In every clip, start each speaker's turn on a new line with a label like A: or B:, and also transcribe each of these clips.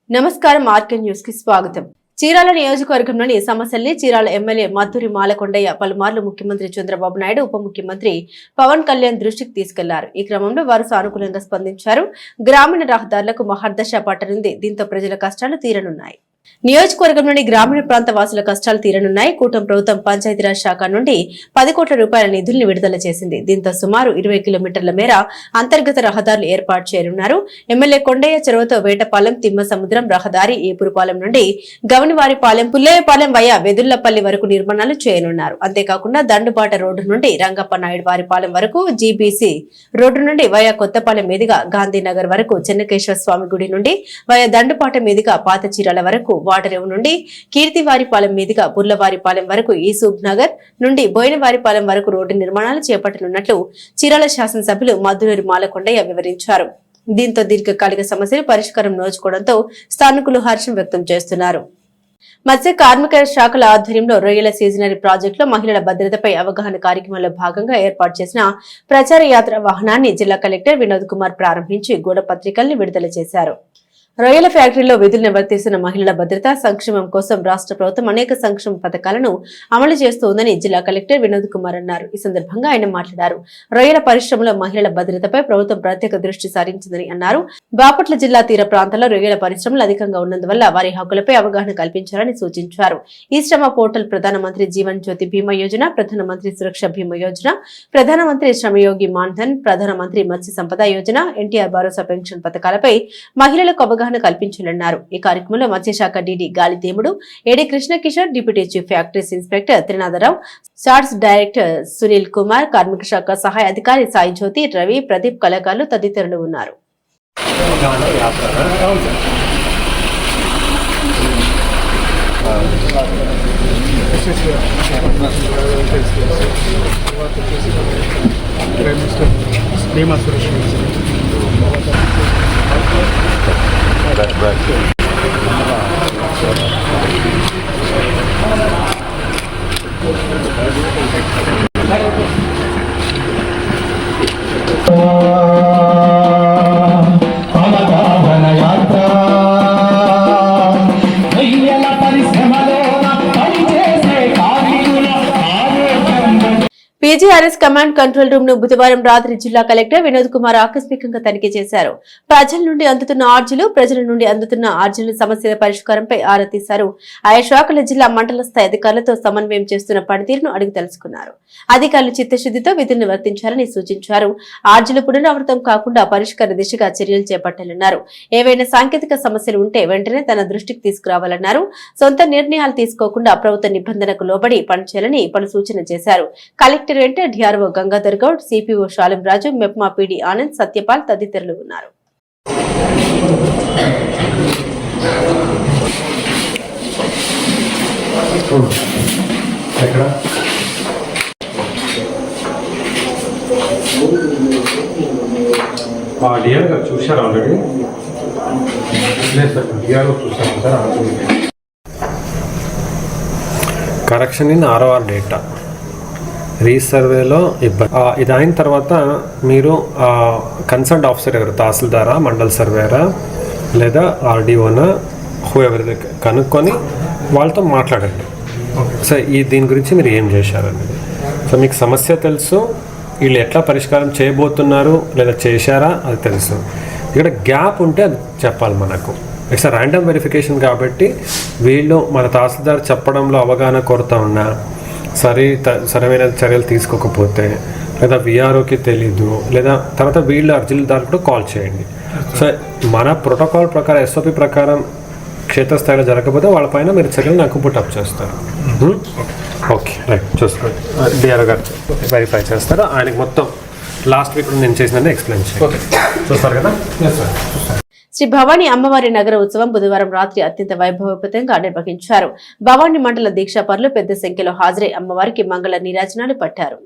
A: నమస్కారం RK news కి స్వాగతం. చీరాల నియోజకవర్గంలోని సమస్యల్ని చీరాల ఎమ్మెల్యే మద్దూరి మాలకొండయ్య పలుమార్లు ముఖ్యమంత్రి చంద్రబాబు నాయుడు, ఉప ముఖ్యమంత్రి పవన్ కళ్యాణ్ దృష్టికి తీసుకెళ్లారు. ఈ క్రమంలో వారు సానుకూలంగా స్పందించారు. గ్రామీణ రహదారులకు మహర్దశ పట్టనుంది. దీంతో ప్రజల కష్టాలు తీరనున్నాయి. నియోజకవర్గంలోని గ్రామీణ ప్రాంత వాసుల కష్టాలు తీరనున్నాయి. కూటమి ప్రభుత్వం పంచాయతీరాజ్ శాఖ నుండి 10 కోట్ల రూపాయల నిధుల్ని విడుదల చేసింది. దీంతో సుమారు 20 కిలోమీటర్ల మేర అంతర్గత రహదారులు ఏర్పాటు చేయనున్నారు. ఎమ్మెల్యే కొండయ్య చొరవతో వేటపాలెం, తిమ్మసముద్రం రహదారి, ఏపురుపాలెం నుండి గవనివారిపాలెం, పుల్లయ్యపాలెం వయా వెదుళ్లపల్లి వరకు నిర్మాణాలు చేయనున్నారు. అంతేకాకుండా దండుబాట రోడ్డు నుండి రంగప్ప నాయుడు వారిపాలెం వరకు, జీబీసీ రోడ్డు నుండి వయా కొత్తపాలెం మీదుగా గాంధీనగర్ వరకు, చెన్నకేశ్వర స్వామి గుడి నుండి వయా దండుపాట మీదుగా పాత చీరాల వరకు, వాటరేవు నుండి కీర్తివారిపాలెం మీదుగా బుర్లవారిపాలెం వరకు, ఈసూబ్ నగర్ నుండి బోయినవారిపాలెం వరకు రోడ్డు నిర్మాణాలు చేపట్టనున్నట్లు చీరాల శాసనసభ్యులు మద్దూరి మాలకొండయ్య వివరించారు. దీంతో దీర్ఘకాలిక సమస్యలు పరిష్కారం నోచుకోవడంతో స్థానికులు హర్షం వ్యక్తం చేస్తున్నారు. మత్స్య కార్మిక శాఖల ఆధ్వర్యంలో రొయ్యల సీజనరీ ప్రాజెక్టులో మహిళల భద్రతపై అవగాహన కార్యక్రమంలో భాగంగా ఏర్పాటు చేసిన ప్రచార యాత్ర వాహనాన్ని జిల్లా కలెక్టర్ వినోద్ కుమార్ ప్రారంభించి గోడ పత్రికల్ని విడుదల చేశారు. రొయ్యల ఫ్యాక్టరీలో విధులు నిర్వర్తిస్తున్న మహిళల భద్రత సంక్షేమం కోసం రాష్ట్ర ప్రభుత్వం అనేక సంక్షేమ పథకాలను అమలు చేస్తోందని జిల్లా కలెక్టర్ వినోద్ కుమార్ అన్నారు. ఈ సందర్భంగా ఆయన మాట్లాడారు. రొయ్యల పరిశ్రమలో మహిళల భద్రతపై ప్రభుత్వం ప్రత్యేక దృష్టి సారించిందని అన్నారు. బాపట్ల జిల్లా తీర ప్రాంతాల్లో రొయ్యల పరిశ్రమలు అధికంగా ఉన్నందువల్ల వారి హక్కులపై అవగాహన కల్పించాలని సూచించారు. ఈ శ్రమ పోర్టల్ ప్రధానమంత్రి జీవన్ జ్యోతి బీమా యోజన, ప్రధానమంత్రి సురక్ష బీమా యోజన, ప్రధానమంత్రి శ్రమయోగి మాన్ధన్, ప్రధానమంత్రి మత్స్య సంపద యోజన, ఎన్టీఆర్ భరోసా పెన్షన్ పథకాలపై మహిళలకు అవగాహన కల్పించాలన్నారు. ఈ కార్యక్రమంలో మత్స్యశాఖ DD Galidemudu, AD Krishnakishore, deputy chief factories inspector Trinatharao, SATS director Sunil Kumar, కార్మిక శాఖ సహాయ అధికారి సాయి జ్యోతి, రవి, ప్రదీప్, కళాకారులు తదితరులు ఉన్నారు.
B: That's right.
A: PGRS command control room ను బుధవారం రాత్రి జిల్లా కలెక్టర్ వినోద్ కుమార్ ఆకస్మికంగా తనిఖీ చేశారు. ప్రజల నుండి అందుతున్న ఆర్జీల సమస్యల పరిష్కారంపై ఆరా తీశారు. ఆయా శాఖల జిల్లా మండల స్థాయి అధికారులతో సమన్వయం చేస్తున్న పనితీరును అడిగి తెలుసుకున్నారు. అధికారులు చిత్తశుద్దితో విధులు నిర్వర్తించాలని సూచించారు. ఆర్జీలు పునరావృతం కాకుండా పరిష్కార దిశగా చర్యలు చేపట్టాలన్నారు. ఏవైనా సాంకేతిక సమస్యలు ఉంటే వెంటనే తన దృష్టికి తీసుకురావాలన్నారు. సొంత నిర్ణయాలు తీసుకోకుండా ప్రభుత్వ నిబంధనకు లోబడి పనిచేయాలని పలు సూచన చేశారు. కలెక్టర్ వెంట DRO Gangadhar Goud, CPO Shalim Raju, MEPMA PD Anand, Satyapal తదితరులు ఉన్నారు.
B: చూశారు already correction in ROR data రీసర్వేలో ఇబ్బంది. ఇది అయిన తర్వాత మీరు కన్సర్న్ ఆఫీసర్ ఎవరు, తహసీల్దారా, మండల్ సర్వేరా లేదా ఆర్డీఓనా, ఎవరి కనుక్కొని వాళ్ళతో మాట్లాడండి. సో దీని గురించి మీరు ఏం చేశారనేది. సో మీకు సమస్య తెలుసు, వీళ్ళు ఎట్లా పరిష్కారం చేయబోతున్నారు లేదా చేశారా అది తెలుసు. ఇక్కడ గ్యాప్ ఉంటే అది చెప్పాలి మనకు. ఇట్స్ ర్యాండమ్ వెరిఫికేషన్ కాబట్టి వీళ్ళు మన తహసీల్దార్ చెప్పడంలో అవగాహన కొరత ఉన్నా, సరైన చర్యలు తీసుకోకపోతే, లేదా విఆర్ఓకి తెలీదు, లేదా తర్వాత వీళ్ళు అర్జీదారు కూడా కాల్ చేయండి. సో మన ప్రోటోకాల్ ప్రకారం, SOP ప్రకారం క్షేత్రస్థాయిలో జరగకపోతే వాళ్ళపైన మీరు చర్యలు నాకు పుట్టప్ చేస్తారు. ఓకే రైట్, చూసుకోండి. డిఆర్ఓ గారు వెరిఫై చేస్తారు. ఆయనకి మొత్తం లాస్ట్ వీక్ నేను చేసిందని ఎక్స్ప్లెయిన్ చేయండి. చూస్తారు కదా.
A: శ్రీ భవానీ అమ్మవారి నగర ఉత్సవం బుధవారం రాత్రి అత్యంత వైభవోపేతంగా నిర్వహించారు. భవానీ మండల దీక్షాపరులు పెద్ద సంఖ్యలో హాజరై అమ్మవారికి మంగళ నీరాజనాలు పట్టారు.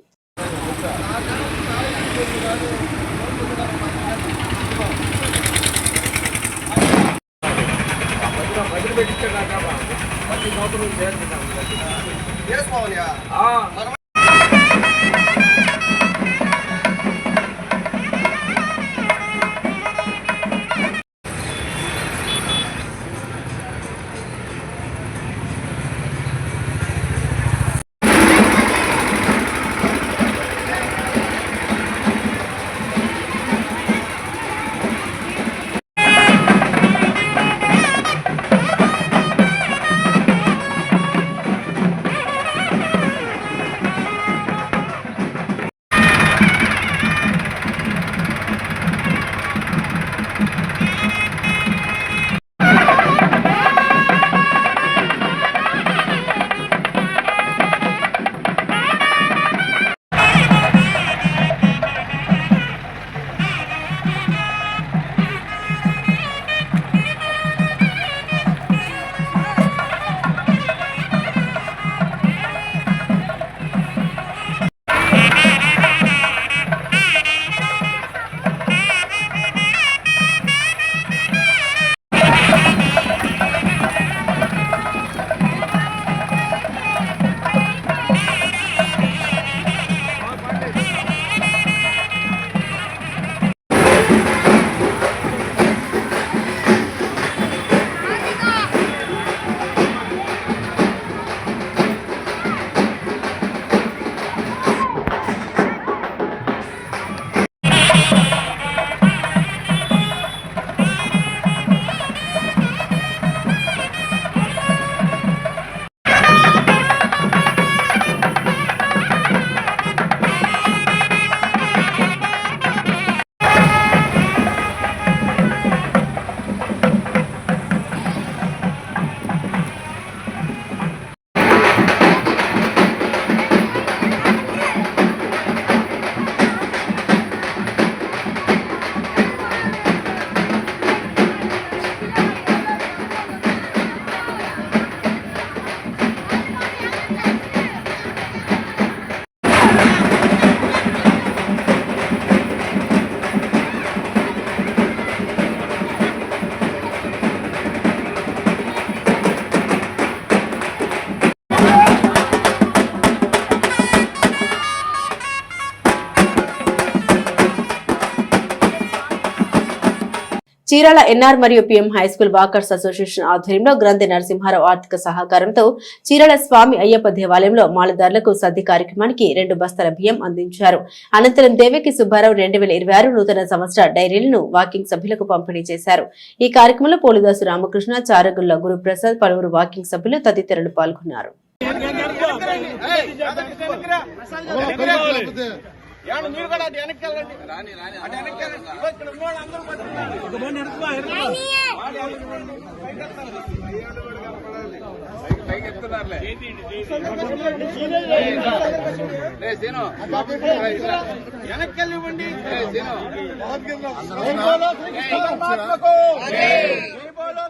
A: చీరాల ఎన్ఆర్ మరియు పిఎం హైస్కూల్ వాకర్స్ అసోసియేషన్ ఆధ్వర్యంలో గ్రంథి నరసింహారావు ఆర్థిక సహకారంతో చీరాల స్వామి అయ్యప్ప దేవాలయంలో మాలదారులకు సద్ది కార్యక్రమానికి 2 బస్తాల బియ్యం అందించారు. అనంతరం దేవికి సుబ్బారావు 2026 నూతన సంవత్సర డైరీలను వాకింగ్ సభ్యులకు పంపిణీ చేశారు. ఈ కార్యక్రమంలో పోలిదాసు రామకృష్ణ, చారగుల్ల గురుప్రసాద్, పలువురు వాకింగ్ సభ్యులు తదితరులు పాల్గొన్నారు.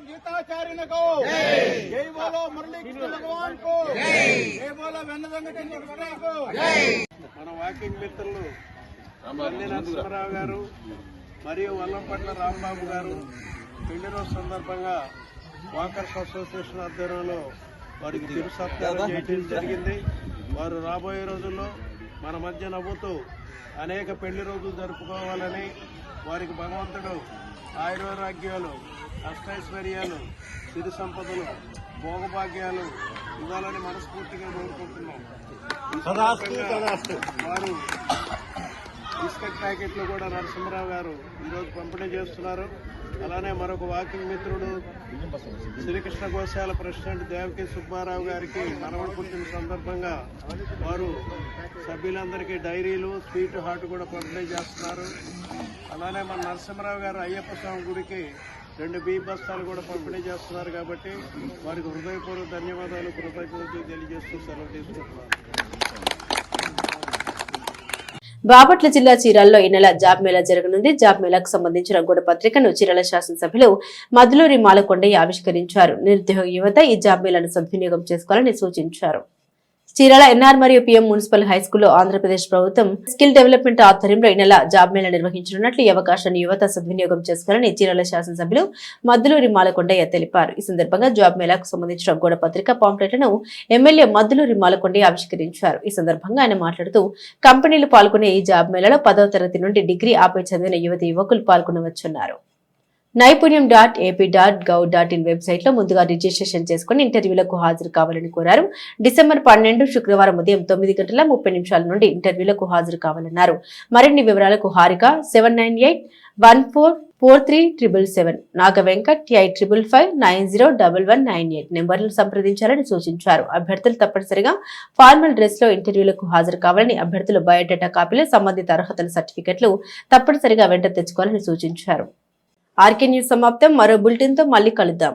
C: गीताचार्य को जय बोलो मुरली कृष्ण भगवान को जय बोलो వెన్నదంగటి को మన వాకింగ్ మిత్రులు మల్లి నరసింహారావు గారు మరియు వల్లంపట్ల రాంబాబు గారు పెళ్లి రోజు సందర్భంగా వాకర్స్ అసోసియేషన్ ఆధ్వర్యంలో వారికి తిరు సత్కారం చేయడం జరిగింది. వారు రాబోయే రోజుల్లో మన మధ్య నవ్వుతూ అనేక పెళ్లి రోజులు జరుపుకోవాలని వారికి భగవంతుడు ఆయురారోగ్యాలు, అష్టైశ్వర్యాలు, సిరి సంపదలు, భోగభాగ్యాలు ఇవ్వాలని మనస్ఫూర్తిగా కోరుకుంటున్నాం. వారు బిస్కెట్ ప్యాకెట్లు కూడా నరసింహరావు గారు ఈరోజు పంపిణీ చేస్తున్నారు. అలానే మరొక వాకింగ్ మిత్రుడు శ్రీకృష్ణ గోశాల ప్రెసిడెంట్ దేవికి సుబ్బారావు గారికి మనవడు పుట్టిన సందర్భంగా వారు సభ్యులందరికీ డైరీలు, స్వీట్ హాట్ కూడా పంపిణీ చేస్తున్నారు. అలానే మన నరసింహరావు గారు అయ్యప్ప స్వామి గుడికి 2 బియ్య బస్తాలు కూడా పంపిణీ చేస్తున్నారు. కాబట్టి వారికి హృదయపూర్వక ధన్యవాదాలు, కృతజ్ఞతలు తెలియజేస్తూ సెలవు తీసుకుంటున్నారు.
A: బాపట్ల జిల్లా చీరాలలో ఈ నెల జాబ్ మేళా జరగనుంది. జాబ్ మేళాకు సంబంధించిన గూఢపత్రికను చీరాల శాసనసభ్యులు మద్దులూరి మాలకొండయ్య ఆవిష్కరించారు. నిరుద్యోగ యువత ఈ జాబ్ మేళాను సద్వినియోగం చేసుకోవాలని సూచించారు. చీరాల ఎన్ఆర్ మరియు పిఎం మున్సిపల్ హైస్కూల్లో ఆంధ్రప్రదేశ్ ప్రభుత్వం స్కిల్ డెవలప్మెంట్ ఆధ్వర్యంలో ఈ నెల జాబ్ మేళా నిర్వహించనున్నట్లు ఈ అవకాశాన్ని యువత సద్వినియోగం చేసుకోవాలని చీరాల శాసనసభ్యులు మద్దులూరి మాలకొండయ్య తెలిపారు. ఈ సందర్భంగా జాబ్ మేళాకు సంబంధించిన గూఢపత్రిక పాంప్లెట్లను ఎమ్మెల్యే మద్దులూరి మాలకొండయ్య ఆవిష్కరించారు. ఈ సందర్భంగా ఆయన మాట్లాడుతూ కంపెనీలు పాల్గొనే ఈ జాబ్ మేళాలో 10వ తరగతి నుండి డిగ్రీ ఆపై చదివిన యువతి యువకులు పాల్గొనవచ్చున్నారు. naipunyam.ap.gov.in వెబ్సైట్ లో ముందుగా రిజిస్ట్రేషన్ చేసుకుని ఇంటర్వ్యూలకు హాజరు కావాలని కోరారు. డిసెంబర్ 12 శుక్రవారం ఉదయం 9:30 నుండి ఇంటర్వ్యూలకు హాజరు కావాలన్నారు. మరిన్ని వివరాలకు హారిక 7981443777, నాగ వెంకట్ 8555901198 నెంబర్లను సంప్రదించాలని సూచించారు. అభ్యర్థులు తప్పనిసరిగా ఫార్మల్ డ్రెస్ లో ఇంటర్వ్యూలకు హాజరు కావాలని, అభ్యర్థులు బయోడేటా కాపీలు, సంబంధిత అర్హతల సర్టిఫికెట్లు తప్పనిసరిగా వెంట తెచ్చుకోవాలని సూచించారు. ఆర్కే న్యూస్ సమాప్తం. మరో బులెటిన్ తో మళ్ళీ కలుద్దాం.